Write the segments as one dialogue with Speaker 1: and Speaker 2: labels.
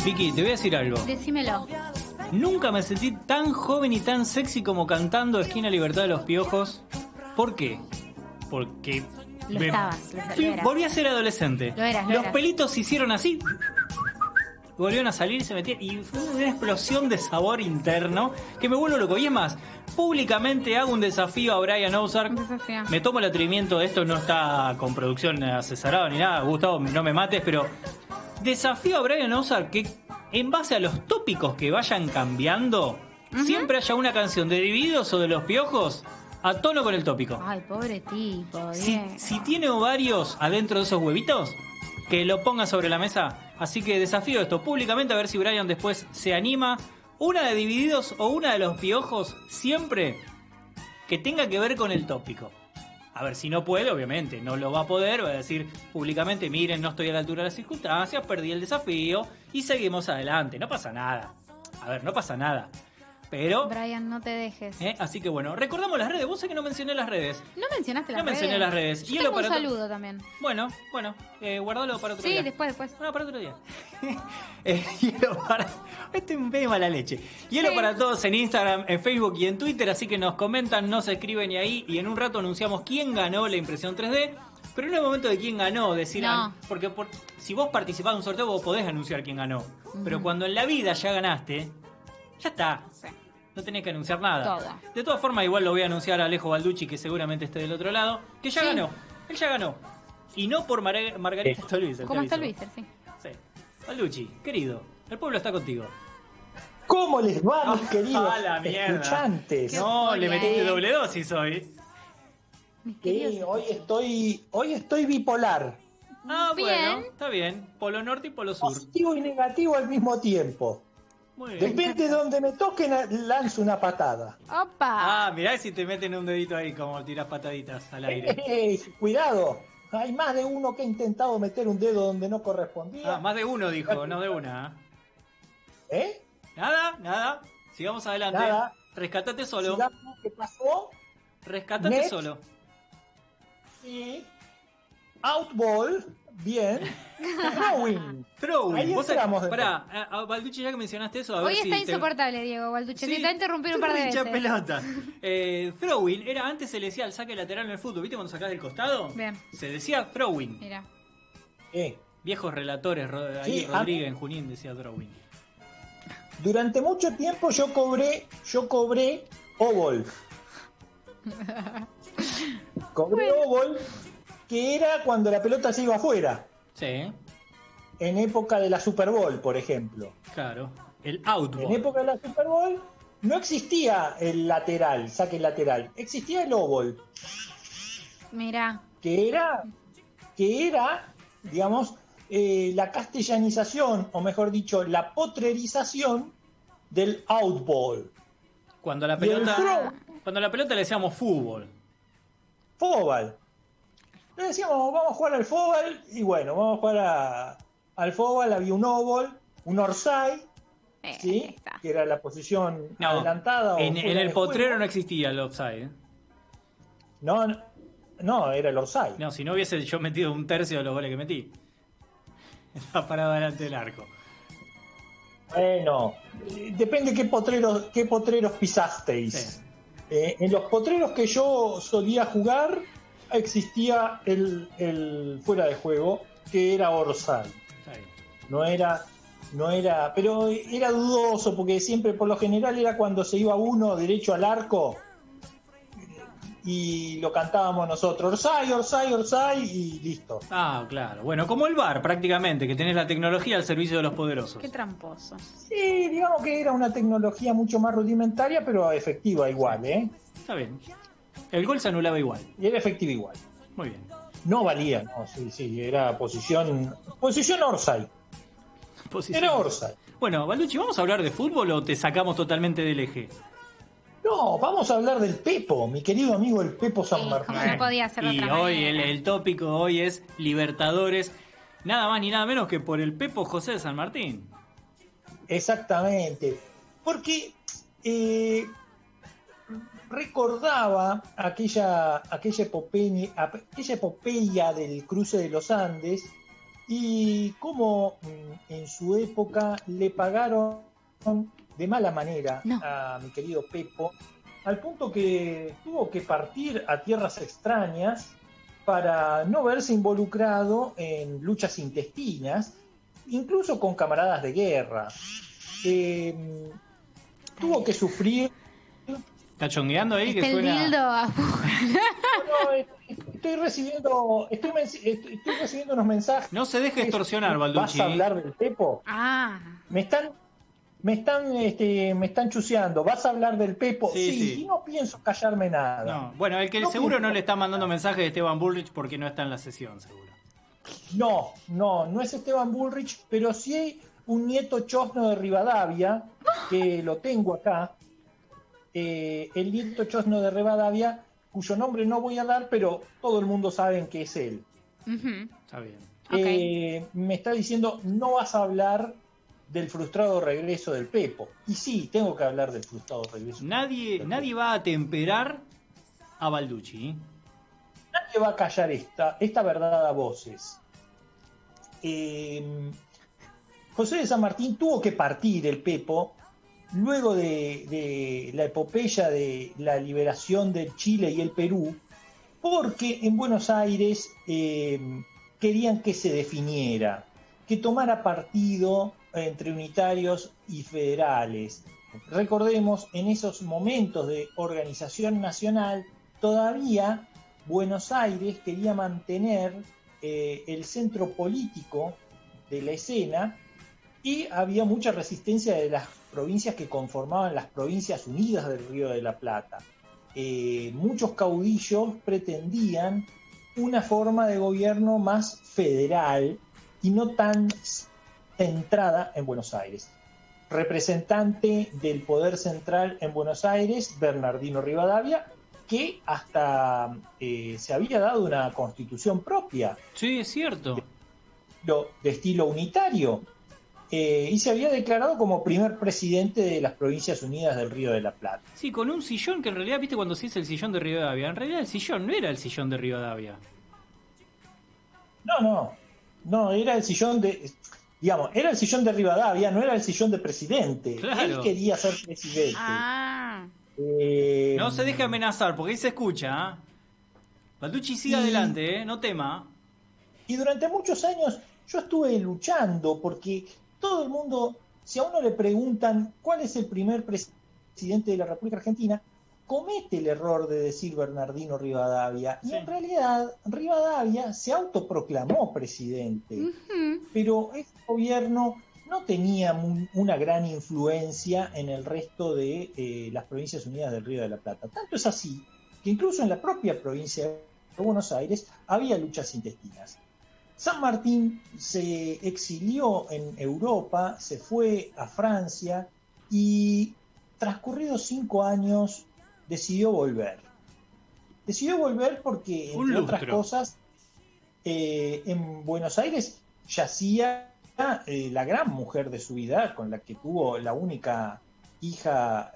Speaker 1: Vicky, te voy a decir algo.
Speaker 2: Decímelo.
Speaker 1: Nunca me sentí tan joven y tan sexy como cantando Esquina Libertad de los Piojos. ¿Por qué? Porque
Speaker 2: Lo estabas, lo eras.
Speaker 1: volví a ser adolescente.
Speaker 2: Lo eras.
Speaker 1: Los pelitos se hicieron así. Volvieron a salir, se metían. Y fue una explosión de sabor interno que me vuelvo loco. Y es más, públicamente hago un desafío a Brian Ozark.
Speaker 2: Desafío.
Speaker 1: Me tomo el atrevimiento de esto, no está con producción asesorada ni nada. Gustavo, no me mates, pero desafío a Brian Ozark que en base a los tópicos que vayan cambiando, siempre haya una canción de Divididos o de Los Piojos a tono con el tópico.
Speaker 2: Ay, pobre tipo.
Speaker 1: Si tiene ovarios adentro de esos huevitos, que lo ponga sobre la mesa. Así que desafío esto públicamente a ver si Brian después se anima. Una de Divididos o una de Los Piojos, siempre que tenga que ver con el tópico. A ver, si no puede, obviamente, no lo va a poder. Va a decir públicamente, miren, no estoy a la altura de las circunstancias, perdí el desafío y seguimos adelante. No pasa nada. A ver, no pasa nada. Pero...
Speaker 2: Brian, no te dejes.
Speaker 1: Así que bueno, recordamos las redes. Vos sé que no mencioné las redes.
Speaker 2: ¿No mencionaste las
Speaker 1: No
Speaker 2: redes?
Speaker 1: mencioné las redes.
Speaker 2: Yo tengo un saludo también.
Speaker 1: Bueno, guardalo para otro día.
Speaker 2: Sí, después.
Speaker 1: Bueno, para otro día. Hielo para... Este es un medio mala leche. Hielo para todos en Instagram, en Facebook y en Twitter. Así que nos comentan, nos escriben y ahí. Y en un rato anunciamos quién ganó la impresión 3D. Pero no es el momento de quién ganó, decir...
Speaker 2: No.
Speaker 1: Porque si vos participás de un sorteo, vos podés anunciar quién ganó. Pero cuando en la vida ya ganaste, ya está.
Speaker 2: Sí.
Speaker 1: No tenés que anunciar nada.
Speaker 2: Todo.
Speaker 1: De todas formas, igual lo voy a anunciar a Alejo Balducci, que seguramente esté del otro lado, que ya ganó. Él ya ganó. Y no por Margarita Stolbizer.
Speaker 2: ¿Cómo está Luis? Sí.
Speaker 1: Sí. Balducci, querido, el pueblo está contigo.
Speaker 3: ¿Cómo les va, mis queridos
Speaker 1: ¡A la mierda!
Speaker 3: escuchantes?
Speaker 1: No, le metiste doble dosis hoy.
Speaker 3: Sí, hoy estoy bipolar.
Speaker 1: Ah,
Speaker 2: Bien.
Speaker 1: bueno, está bien. Polo norte y polo sur.
Speaker 3: Positivo y negativo al mismo tiempo.
Speaker 1: Muy bien.
Speaker 3: Depende de donde me toquen, lanzo una patada.
Speaker 2: ¡Opa!
Speaker 1: Ah, mirá si te meten un dedito ahí como tiras pataditas al aire.
Speaker 3: Cuidado, hay más de uno que ha intentado meter un dedo donde no correspondía.
Speaker 1: Ah, más de uno dijo, no de una.
Speaker 3: ¿Eh?
Speaker 1: Nada. Sigamos adelante.
Speaker 3: Nada.
Speaker 1: Rescatate solo.
Speaker 3: Sigamos, ¿qué pasó?
Speaker 1: Rescatate
Speaker 3: Next.
Speaker 1: solo.
Speaker 3: Sí. Outball, bien. Throwing. Ahí
Speaker 1: Vos
Speaker 3: entramos de
Speaker 1: pará, Balducci, ya que mencionaste eso, a ver
Speaker 2: Hoy
Speaker 1: si
Speaker 2: está insoportable, Diego Balducci. Te va a interrumpir un par de
Speaker 1: hincha
Speaker 2: veces.
Speaker 1: pelota. Throwing era antes se le decía el saque lateral en el fútbol, ¿viste cuando sacás del costado?
Speaker 2: Bien.
Speaker 1: Se decía throwing.
Speaker 2: Mira.
Speaker 1: Viejos relatores, ahí
Speaker 3: Sí,
Speaker 1: Rodríguez en Junín decía throwing.
Speaker 3: Durante mucho tiempo yo cobré óvol. Cobré óvol, que era cuando la pelota se iba afuera.
Speaker 1: Sí,
Speaker 3: En época de la Super Bowl, por ejemplo.
Speaker 1: claro. El outball.
Speaker 3: En época de la Super Bowl no existía el lateral, saque lateral. Existía el óvol,
Speaker 2: Mira.
Speaker 3: que era, digamos, la castellanización, o mejor dicho, la potrerización del outball.
Speaker 1: Cuando la
Speaker 3: Y el
Speaker 1: pelota le decíamos fútbol.
Speaker 3: Fútbol. Le decíamos, vamos a jugar al fútbol, y bueno, vamos a jugar al fútbol. Había un óvol, un orsay, ¿sí?
Speaker 2: Está.
Speaker 3: Que era la posición
Speaker 1: No,
Speaker 3: adelantada. O
Speaker 1: en
Speaker 3: fuera
Speaker 1: el
Speaker 3: de
Speaker 1: potrero
Speaker 3: juego.
Speaker 1: no existía el offside.
Speaker 3: No, era el orsay.
Speaker 1: No, si no hubiese yo metido un tercio de los goles que metí. Estaba parado delante del arco.
Speaker 3: Bueno, depende qué potreros pisasteis.
Speaker 1: Sí.
Speaker 3: En los potreros que yo solía jugar existía el fuera de juego, que era orsay.
Speaker 1: Está bien.
Speaker 3: No era, pero era dudoso porque siempre por lo general era cuando se iba uno derecho al arco y lo cantábamos nosotros, orsay, orsay, orsay, y listo.
Speaker 1: Ah, claro. Bueno, como el VAR prácticamente, que tenés la tecnología al servicio de los poderosos.
Speaker 2: Qué tramposo.
Speaker 3: Sí, digamos que era una tecnología mucho más rudimentaria, pero efectiva igual, ¿eh?
Speaker 1: Está bien. El gol se anulaba igual.
Speaker 3: Y era efectiva igual.
Speaker 1: Muy bien.
Speaker 3: No valía, no, sí, era posición orsay.
Speaker 1: Posición.
Speaker 3: Era orsay.
Speaker 1: Bueno, Balducci, ¿vamos a hablar de fútbol o te sacamos totalmente del eje?
Speaker 3: No, vamos a hablar del Pepo, mi querido amigo el Pepo San
Speaker 2: Sí,
Speaker 3: Martín.
Speaker 2: como no podía ser de
Speaker 1: Y
Speaker 2: otra
Speaker 1: hoy
Speaker 2: manera.
Speaker 1: el tópico hoy es Libertadores, nada más ni nada menos que por el Pepo José de San Martín.
Speaker 3: Exactamente, porque recordaba aquella epopeya del cruce de los Andes, y cómo en su época le pagaron de mala manera
Speaker 2: No.
Speaker 3: a mi querido Pepo, al punto que tuvo que partir a tierras extrañas para no verse involucrado en luchas intestinas, incluso con camaradas de guerra. Tuvo que sufrir.
Speaker 1: ¿Está chongueando ahí?
Speaker 2: Está
Speaker 1: Que
Speaker 2: el
Speaker 1: suena.
Speaker 2: dildo a full.
Speaker 3: No, estoy recibiendo unos mensajes.
Speaker 1: No se deje extorsionar,
Speaker 3: ¿Vas
Speaker 1: Balducci.
Speaker 3: a hablar del Pepo?
Speaker 2: Ah,
Speaker 3: Me están chuseando. ¿Vas a hablar del Pepo?
Speaker 1: Sí,
Speaker 3: Sí,
Speaker 1: sí.
Speaker 3: y no pienso callarme nada.
Speaker 1: No. Bueno, el que
Speaker 3: No
Speaker 1: seguro
Speaker 3: pienso-
Speaker 1: no le está mandando mensajes de Esteban Bullrich porque no está en la sesión, seguro.
Speaker 3: No es Esteban Bullrich, pero sí hay un nieto chosno de Rivadavia, que lo tengo acá. El nieto chosno de Rivadavia, cuyo nombre no voy a dar, pero todo el mundo sabe que es él.
Speaker 2: ujú,
Speaker 1: Está bien.
Speaker 2: ok.
Speaker 3: Me está diciendo, no vas a hablar del frustrado regreso del Pepo. Y sí, tengo que hablar del frustrado regreso.
Speaker 1: Nadie va a temperar a Balducci.
Speaker 3: Nadie va a callar esta verdad a voces. José de San Martín tuvo que partir el Pepo luego de la epopeya de la liberación del Chile y el Perú, porque en Buenos Aires querían que se definiera, que tomara partido entre unitarios y federales. Recordemos, en esos momentos de organización nacional, todavía Buenos Aires quería mantener el centro político de la escena y había mucha resistencia de las provincias que conformaban las Provincias Unidas del Río de la Plata. Muchos caudillos pretendían una forma de gobierno más federal y no tan centrada en Buenos Aires. Representante del poder central en Buenos Aires, Bernardino Rivadavia, que hasta se había dado una constitución propia
Speaker 1: Sí, es cierto.
Speaker 3: de estilo unitario, y se había declarado como primer presidente de las Provincias Unidas del Río de la Plata.
Speaker 1: Sí, con un sillón que en realidad, viste cuando se dice el sillón de Rivadavia, en realidad el sillón no era el sillón de Rivadavia.
Speaker 3: No, era el sillón era el sillón de Rivadavia, no era el sillón de presidente.
Speaker 1: Claro.
Speaker 3: Él quería ser presidente.
Speaker 2: Ah,
Speaker 1: No se deje amenazar, porque ahí se escucha. ¿Ah? Balducci sigue
Speaker 3: Y-
Speaker 1: adelante, no tema.
Speaker 3: Y durante muchos años yo estuve luchando porque todo el mundo, si a uno le preguntan cuál es el primer presidente de la República Argentina, comete el error de decir Bernardino Rivadavia. Y
Speaker 1: Sí.
Speaker 3: en realidad Rivadavia se autoproclamó presidente,
Speaker 2: ujú,
Speaker 3: pero este gobierno no tenía una gran influencia en el resto de las Provincias Unidas del Río de la Plata. Tanto es así que incluso en la propia provincia de Buenos Aires había luchas intestinas. San Martín se exilió en Europa, se fue a Francia y transcurridos 5 años decidió volver. Decidió volver porque,
Speaker 1: Un
Speaker 3: entre otras
Speaker 1: lustro.
Speaker 3: cosas, en Buenos Aires yacía la gran mujer de su vida, con la que tuvo la única hija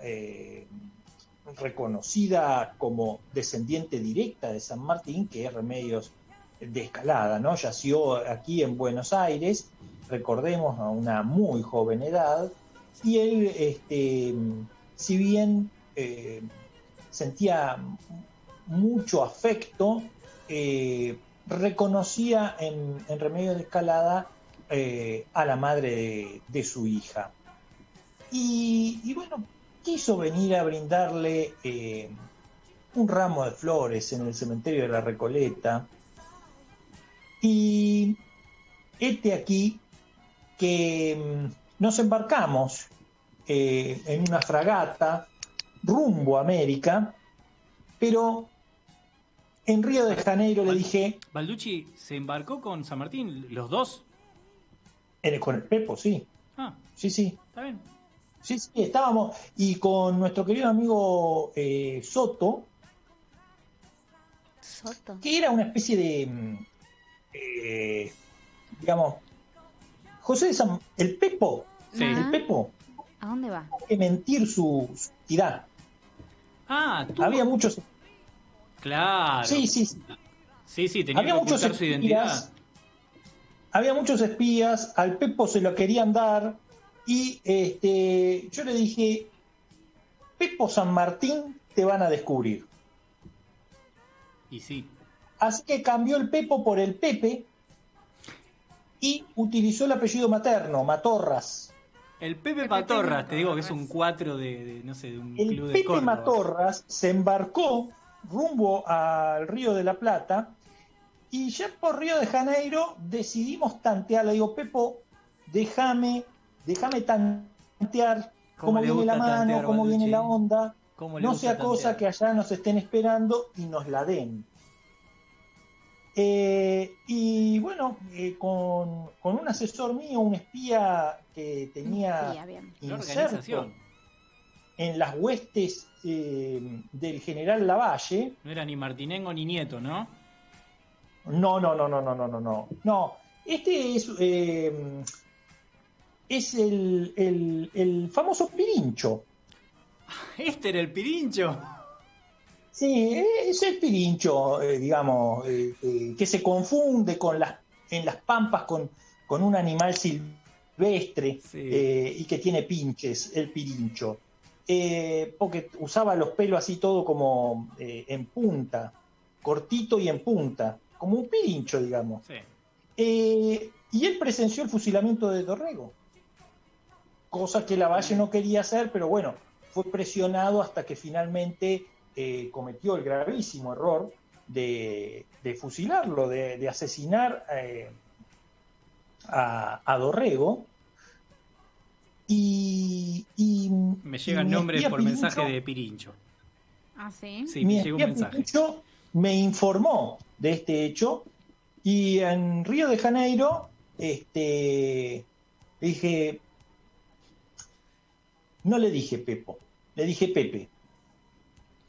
Speaker 3: reconocida como descendiente directa de San Martín, que es Remedios de Escalada, ¿no? Yació aquí en Buenos Aires, recordemos, a una muy joven edad, y él, si bien sentía mucho afecto, reconocía en Remedios de Escalada a la madre de su hija. Y bueno, quiso venir a brindarle un ramo de flores en el cementerio de la Recoleta. Y este aquí que nos embarcamos en una fragata rumbo a América, pero en Río de Janeiro le dije,
Speaker 1: Balducci se embarcó con San Martín, los dos.
Speaker 3: con el Pepo, sí,
Speaker 1: Ah,
Speaker 3: sí,
Speaker 1: está bien.
Speaker 3: sí, estábamos, y con nuestro querido amigo Soto,
Speaker 2: Soto.
Speaker 3: que era una especie de, digamos, el Pepo,
Speaker 1: Sí.
Speaker 2: Ajá.
Speaker 3: el Pepo,
Speaker 2: ¿A dónde va?
Speaker 3: tuvo que mentir su identidad.
Speaker 1: Ah, tú.
Speaker 3: Había muchos,
Speaker 1: Claro.
Speaker 3: sí,
Speaker 1: Sí, tenía
Speaker 3: había
Speaker 1: que
Speaker 3: muchos
Speaker 1: ocultar su identidad.
Speaker 3: espías. había muchos espías, al Pepo se lo querían dar, y yo le dije, Pepo San Martín te van a descubrir.
Speaker 1: Y sí.
Speaker 3: Así que cambió el Pepo por el Pepe y utilizó el apellido materno, Matorras.
Speaker 1: El Pepe Matorras, te digo que es un 4 de no sé, de un
Speaker 3: El
Speaker 1: club de
Speaker 3: Pepe
Speaker 1: Córdoba.
Speaker 3: Matorras se embarcó rumbo al Río de la Plata y ya por Río de Janeiro decidimos tantear. Le digo, Pepo, déjame tantear cómo
Speaker 1: le
Speaker 3: viene la
Speaker 1: gusta
Speaker 3: mano,
Speaker 1: tantear,
Speaker 3: cómo viene
Speaker 1: Balducci?
Speaker 3: la onda.
Speaker 1: ¿Cómo le
Speaker 3: No
Speaker 1: gusta
Speaker 3: sea cosa
Speaker 1: tantear?
Speaker 3: que allá nos estén esperando y nos la den. Y bueno, con un asesor mío, un espía que tenía
Speaker 2: Sí, bien.
Speaker 1: La
Speaker 3: inserto
Speaker 1: organización.
Speaker 3: en las huestes del general Lavalle.
Speaker 1: No era ni Martinengo ni Nieto, ¿no?
Speaker 3: No. No, este es el famoso Pirincho.
Speaker 1: Este era el Pirincho.
Speaker 3: Sí, es el Pirincho, digamos, que se confunde en las pampas con un animal silvestre,
Speaker 1: Sí.
Speaker 3: y que tiene pinches, el Pirincho. Porque usaba los pelos así todo como en punta, cortito y en punta, como un Pirincho, digamos.
Speaker 1: Sí.
Speaker 3: Y él presenció el fusilamiento de Dorrego, cosa que Lavalle no quería hacer, pero bueno, fue presionado hasta que finalmente cometió el gravísimo error de fusilarlo, de asesinar a Dorrego. Y
Speaker 1: Me llegan
Speaker 3: mi
Speaker 1: nombres
Speaker 3: espía
Speaker 1: por
Speaker 3: Pirincho,
Speaker 1: mensaje de Pirincho.
Speaker 2: ¿Ah, sí?
Speaker 1: Sí,
Speaker 3: mi
Speaker 1: me llegó un
Speaker 3: espía
Speaker 1: mensaje.
Speaker 3: Pirincho me informó de este hecho, y en Río de Janeiro dije, no le dije Pepo, le dije Pepe,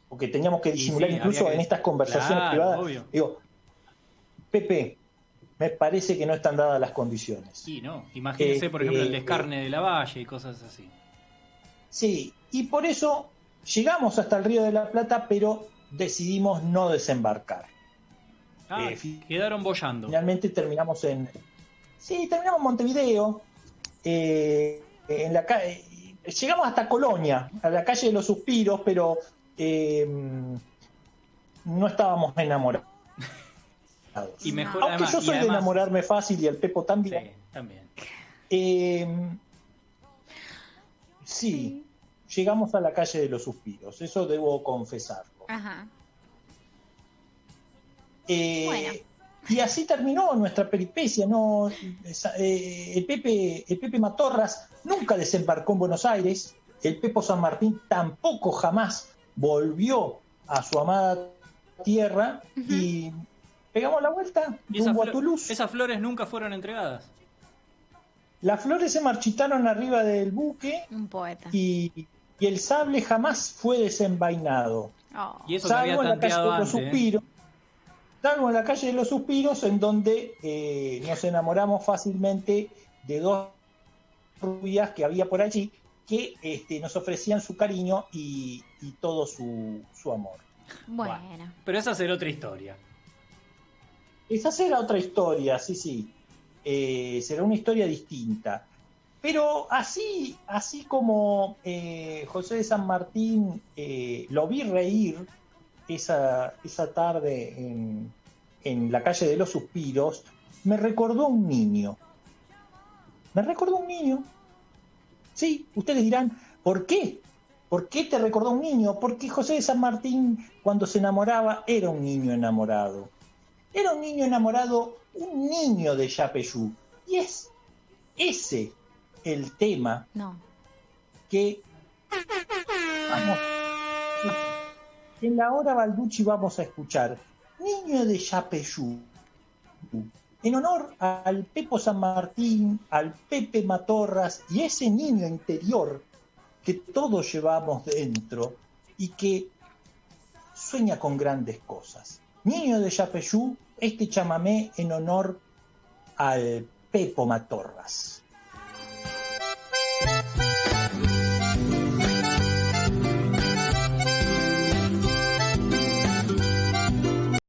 Speaker 3: porque teníamos que disimular,
Speaker 1: sí,
Speaker 3: incluso
Speaker 1: había que-
Speaker 3: en estas conversaciones
Speaker 1: Claro,
Speaker 3: privadas.
Speaker 1: obvio.
Speaker 3: Digo, Pepe, me parece que no están dadas las condiciones.
Speaker 1: Sí, no. Imagínese, por ejemplo, el descarne de la Valle y cosas así.
Speaker 3: Sí, y por eso llegamos hasta el Río de la Plata, pero decidimos no desembarcar.
Speaker 1: Ah, quedaron boyando.
Speaker 3: Finalmente terminamos terminamos en Montevideo, en la llegamos hasta Colonia, a la calle de los Suspiros, pero no estábamos enamorados.
Speaker 1: Y mejor,
Speaker 3: Aunque
Speaker 1: además,
Speaker 3: yo soy de
Speaker 1: además,
Speaker 3: enamorarme fácil y el Pepo también.
Speaker 1: Sí, también.
Speaker 3: Sí, llegamos a la calle de los Suspiros, eso debo confesarlo.
Speaker 2: Ajá.
Speaker 3: Bueno. Y así terminó nuestra peripecia, ¿no? El Pepe Matorras nunca desembarcó en Buenos Aires, el Pepo San Martín tampoco jamás volvió a su amada tierra, y pegamos la vuelta rumbo a Toulouse.
Speaker 1: Esas flores nunca fueron entregadas.
Speaker 3: Las flores se marchitaron arriba del buque.
Speaker 2: Un poeta.
Speaker 3: Y el sable jamás fue desenvainado.
Speaker 2: Oh.
Speaker 1: Y eso que había
Speaker 3: Salvo en la calle
Speaker 1: tanteado
Speaker 3: de los
Speaker 1: antes.
Speaker 3: Suspiros. Salvo en la calle de los Suspiros, en donde nos enamoramos fácilmente de dos rubias que había por allí, que nos ofrecían su cariño y todo su amor.
Speaker 2: Bueno.
Speaker 1: Pero esa será otra historia.
Speaker 3: Esa será otra historia, sí. Será una historia distinta. Pero así como José de San Martín lo vi reír esa tarde en la calle de los Suspiros, me recordó a un niño. Sí, ustedes dirán, ¿por qué? ¿Por qué te recordó a un niño? Porque José de San Martín, cuando se enamoraba, era un niño enamorado. Era un niño enamorado, un niño de Yapeyú. Y es ese el tema que vamos, en la hora Balducci vamos a escuchar. Niño de Yapeyú, en honor al Pepo San Martín, al Pepe Matorras y ese niño interior que todos llevamos dentro y que sueña con grandes cosas. Niño de Yapeyú, este chamamé en honor al Pepo Matorras.